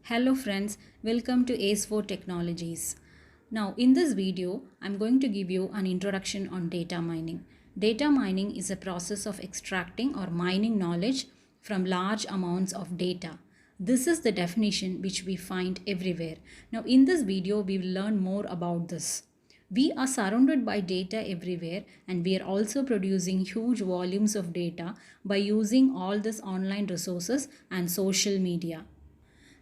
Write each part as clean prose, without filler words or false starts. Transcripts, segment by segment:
Hello friends, welcome to ACE4 Technologies. Now in this video, I'm going to give you an introduction on data mining. Data mining is a process of extracting or mining knowledge from large amounts of data. This is the definition which we find everywhere. Now in this video, we will learn more about this. We are surrounded by data everywhere and we are also producing huge volumes of data by using all these online resources and social media.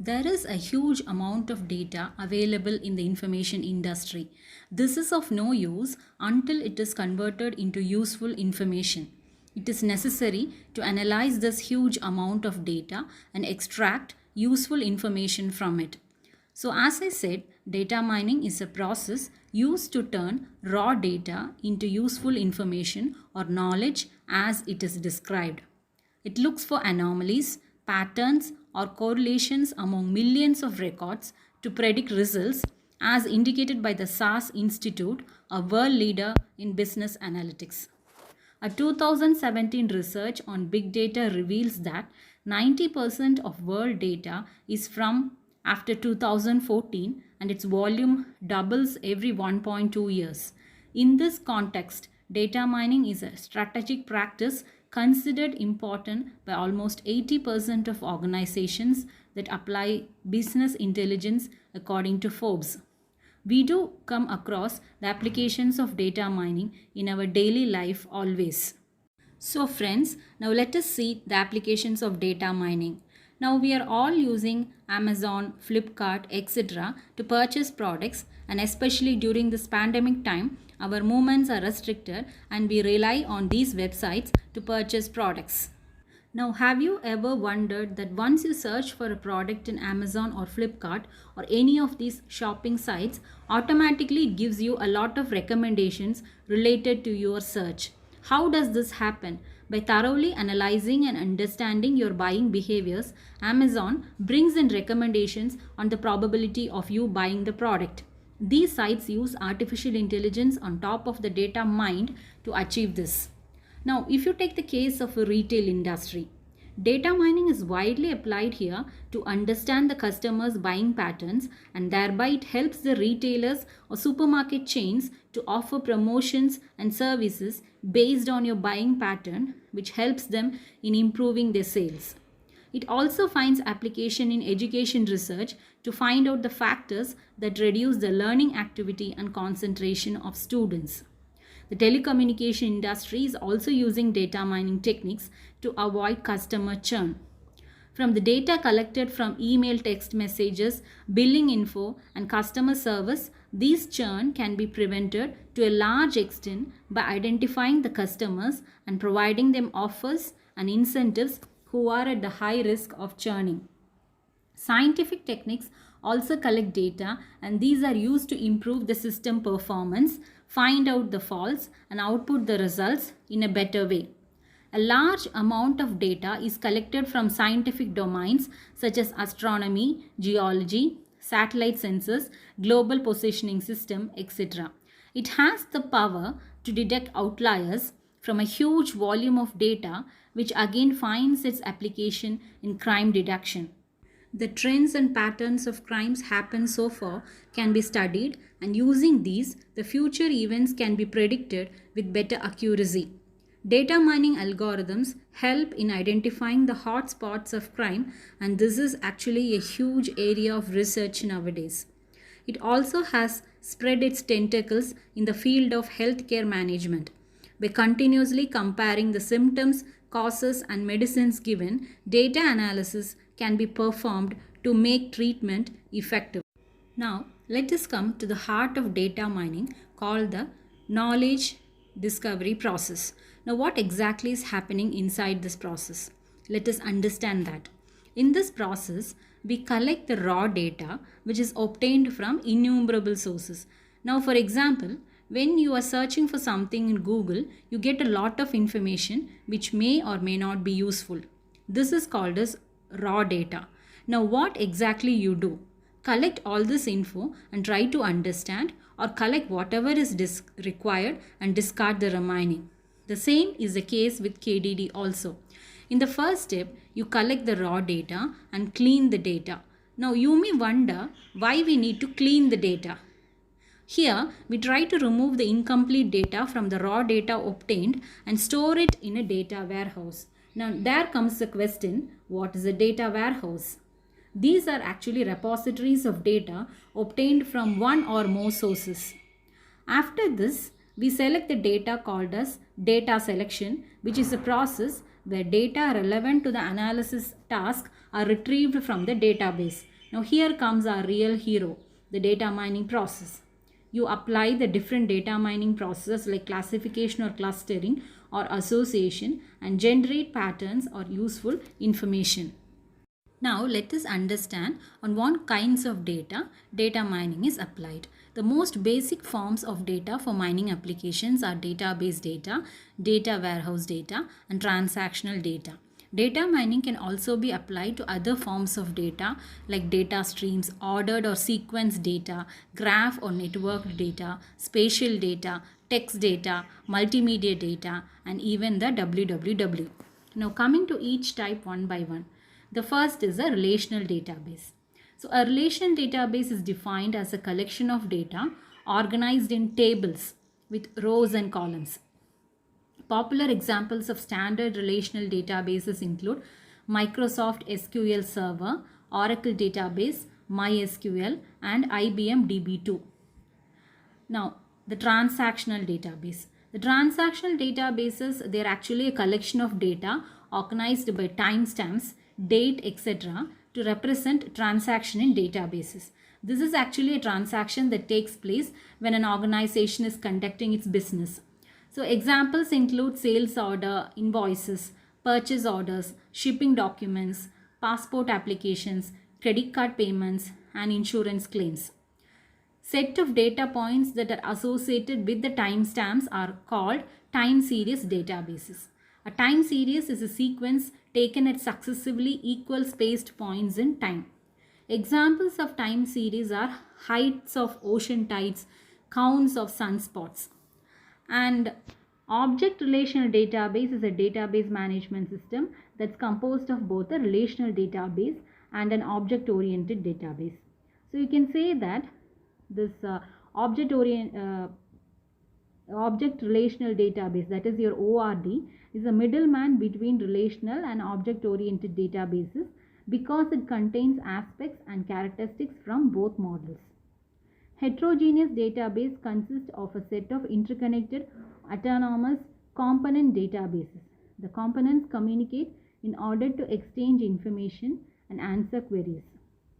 There is a huge amount of data available in the information industry. This is of no use until it is converted into useful information. It is necessary to analyze this huge amount of data and extract useful information from it. So as I said, data mining is a process used to turn raw data into useful information or knowledge as it is described. It looks for anomalies, patterns, or correlations among millions of records to predict results as indicated by the SAS Institute, a world leader in business analytics. A 2017 research on big data reveals that 90% of world data is from after 2014 and its volume doubles every 1.2 years. In this context, data mining is a strategic practice considered important by almost 80% of organizations that apply business intelligence according to Forbes. We do come across the applications of data mining in our daily life always. So friends, now let us see the applications of data mining. Now we are all using Amazon, Flipkart, etc. to purchase products, and especially during this pandemic time, our movements are restricted and we rely on these websites to purchase products. Now, have you ever wondered that once you search for a product in Amazon or Flipkart or any of these shopping sites, automatically it gives you a lot of recommendations related to your search? How does this happen? By thoroughly analyzing and understanding your buying behaviors, Amazon brings in recommendations on the probability of you buying the product. These sites use artificial intelligence on top of the data mined to achieve this. Now, if you take the case of a retail industry, data mining is widely applied here to understand the customer's buying patterns, and thereby it helps the retailers or supermarket chains to offer promotions and services based on your buying pattern, which helps them in improving their sales. It also finds application in education research to find out the factors that reduce the learning activity and concentration of students. The telecommunication industry is also using data mining techniques to avoid customer churn. From the data collected from email, text messages, billing info, and customer service, these churn can be prevented to a large extent by identifying the customers and providing them offers and incentives who are at the high risk of churning. Scientific techniques also collect data, and these are used to improve the system performance, find out the faults, and output the results in a better way. A large amount of data is collected from scientific domains such as astronomy, geology, satellite sensors, global positioning system, etc. It has the power to detect outliers from a huge volume of data, which again finds its application in crime detection. The trends and patterns of crimes happened so far can be studied, and using these, the future events can be predicted with better accuracy. Data mining algorithms help in identifying the hot spots of crime, and this is actually a huge area of research nowadays. It also has spread its tentacles in the field of healthcare management. By continuously comparing the symptoms, causes, and medicines given, data analysis can be performed to make treatment effective. Now, let us come to the heart of data mining called the knowledge discovery process. Now, what exactly is happening inside this process? Let us understand that. In this process, we collect the raw data which is obtained from innumerable sources. Now, for example, when you are searching for something in Google, you get a lot of information which may or may not be useful. This is called as raw data. Now, what exactly you do? Collect all this info and try to understand, or collect whatever is required and discard the remaining. The same is the case with KDD also. In the first step, you collect the raw data and clean the data. Now you may wonder why we need to clean the data. Here, we try to remove the incomplete data from the raw data obtained and store it in a data warehouse. Now, there comes the question, what is a data warehouse? These are actually repositories of data obtained from one or more sources. After this, we select the data called as data selection, which is a process where data relevant to the analysis task are retrieved from the database. Now here comes our real hero, the data mining process. You apply the different data mining processes like classification or clustering or association and generate patterns or useful information. Now let us understand on what kinds of data mining is applied. The most basic forms of data for mining applications are database data, data warehouse data, and transactional data. Data mining can also be applied to other forms of data like data streams, ordered or sequenced data, graph or networked data, spatial data, text data, multimedia data, and even the WWW. Now coming to each type one by one. The first is a relational database. So a relational database is defined as a collection of data organized in tables with rows and columns. Popular examples of standard relational databases include Microsoft SQL Server, Oracle Database, MySQL, and IBM DB2. Now, the transactional database. The transactional databases, they are actually a collection of data organized by timestamps, date, etc. to represent transaction in databases. This is actually a transaction that takes place when an organization is conducting its business. So examples include sales order, invoices, purchase orders, shipping documents, passport applications, credit card payments, and insurance claims. Set of data points that are associated with the timestamps are called time series databases. A time series is a sequence taken at successively equal spaced points in time. Examples of time series are heights of ocean tides, counts of sunspots. And object relational database is a database management system that's composed of both a relational database and an object-oriented database. So you can say that this object relational database, that is your ORD, is a middleman between relational and object-oriented databases because it contains aspects and characteristics from both models. Heterogeneous database consists of a set of interconnected autonomous component databases. The components communicate in order to exchange information and answer queries.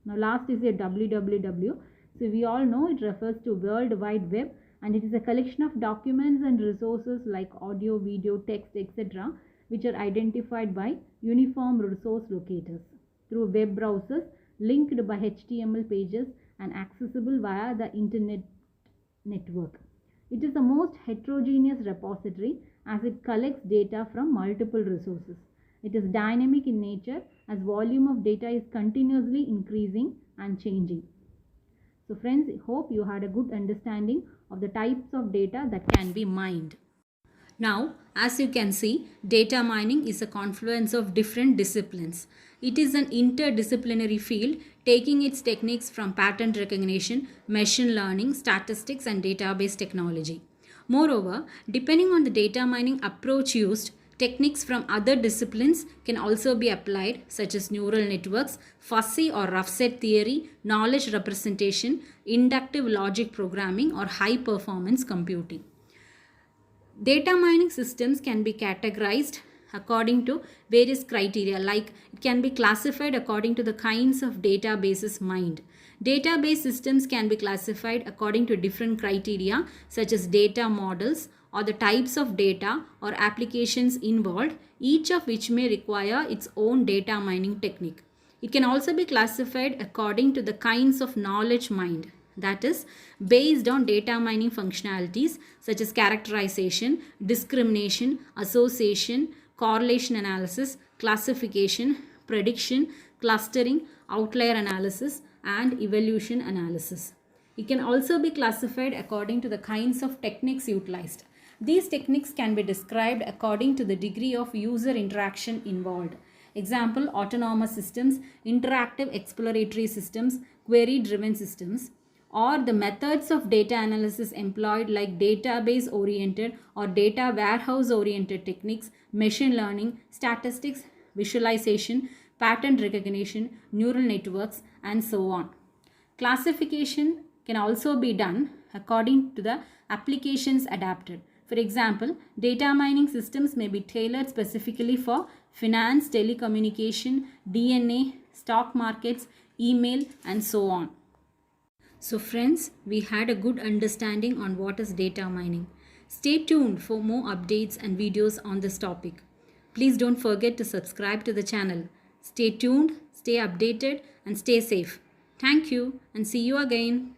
Now last is your WWW. So we all know it refers to World Wide Web, and it is a collection of documents and resources like audio, video, text, etc. which are identified by uniform resource locators through web browsers linked by HTML pages and accessible via the internet network. It is the most heterogeneous repository as it collects data from multiple resources. It is dynamic in nature as volume of data is continuously increasing and changing. So friends, I hope you had a good understanding of the types of data that can be mined. Now, as you can see, data mining is a confluence of different disciplines. It is an interdisciplinary field taking its techniques from pattern recognition, machine learning, statistics, and database technology. Moreover, depending on the data mining approach used, techniques from other disciplines can also be applied, such as neural networks, fuzzy or rough set theory, knowledge representation, inductive logic programming, or high performance computing. Data mining systems can be categorized according to various criteria, like it can be classified according to the kinds of databases mined. Database systems can be classified according to different criteria such as data models or the types of data or applications involved, each of which may require its own data mining technique. It can also be classified according to the kinds of knowledge mined. That is, based on data mining functionalities such as characterization, discrimination, association, correlation analysis, classification, prediction, clustering, outlier analysis, and evolution analysis. It can also be classified according to the kinds of techniques utilized. These techniques can be described according to the degree of user interaction involved. Example, autonomous systems, interactive exploratory systems, query-driven systems, or the methods of data analysis employed like database-oriented or data warehouse-oriented techniques, machine learning, statistics, visualization, pattern recognition, neural networks, and so on. Classification can also be done according to the applications adapted. For example, data mining systems may be tailored specifically for finance, telecommunication, DNA, stock markets, email, and so on. So friends, we had a good understanding on what is data mining. Stay tuned for more updates and videos on this topic. Please don't forget to subscribe to the channel. Stay tuned, stay updated, and stay safe. Thank you and see you again.